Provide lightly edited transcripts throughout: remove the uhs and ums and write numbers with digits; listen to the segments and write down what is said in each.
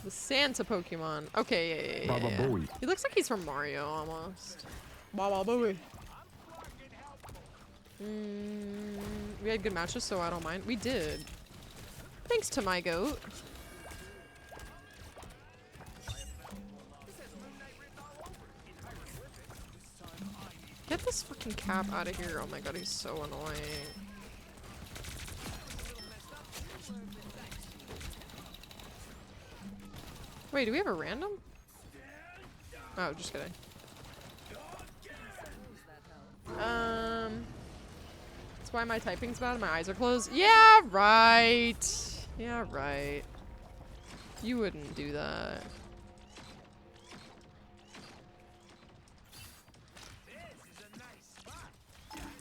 The Santa Pokemon. Okay, yeah. He looks like he's from Mario almost. Baba Booey. We had good matches, so I don't mind. We did. Thanks to my goat. Get this fucking cap out of here. Oh my god, he's so annoying. Wait, do we have a random? Oh, just kidding. That's why my typing's bad and my eyes are closed. Yeah, right. Yeah, right. You wouldn't do that.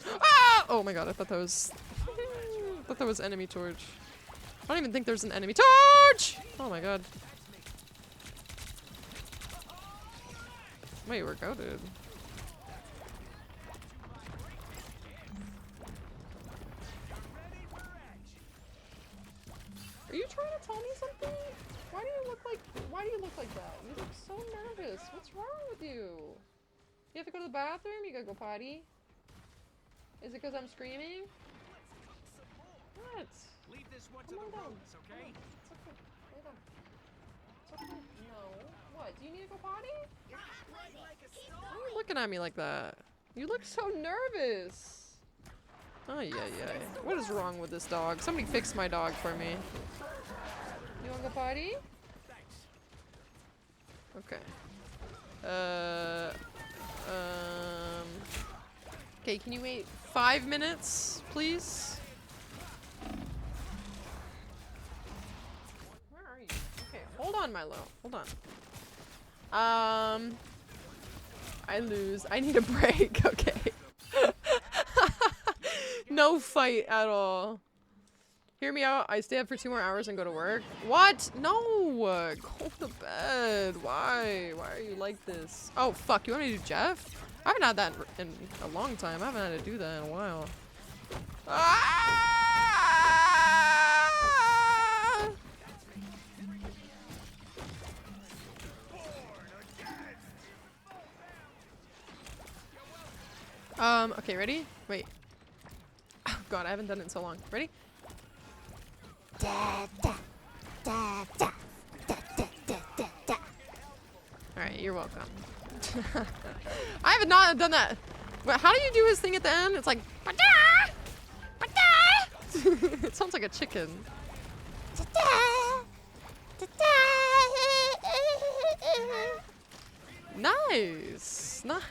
Ah! Oh my god, I thought that was... I thought that was enemy torch. I don't even think there's an enemy torch! Oh my god. Wait, we're goated. Are you trying to tell me something? Why do you look like that? You look so nervous. What's wrong with you? You have to go to the bathroom? You gotta go potty? Is it because I'm screaming? What? Leave this one to Come the on down. roads, okay? It's okay. Lay down. It's okay. No. What? Do you need to go potty? Why are you looking at me like that? You look so nervous. Oh yeah, yeah. What is wrong with this dog? Somebody fix my dog for me. You wanna go potty? Okay. Okay, can you wait 5 minutes, please? Where are you? Okay, hold on, Milo. Hold on. I lose. I need a break. Okay. No fight at all. Hear me out. I stay up for 2 more hours and go to work. What? No! Go to bed. Why? Why are you like this? Oh, fuck. You want to do Jeff? I haven't had that in a long time. I haven't had to do that in a while. Ah! Okay, ready? Wait. Oh god, I haven't done it in so long. Ready? Alright, you're welcome. I have not done that. But how do you do his thing at the end? It's like it sounds like a chicken. Nice.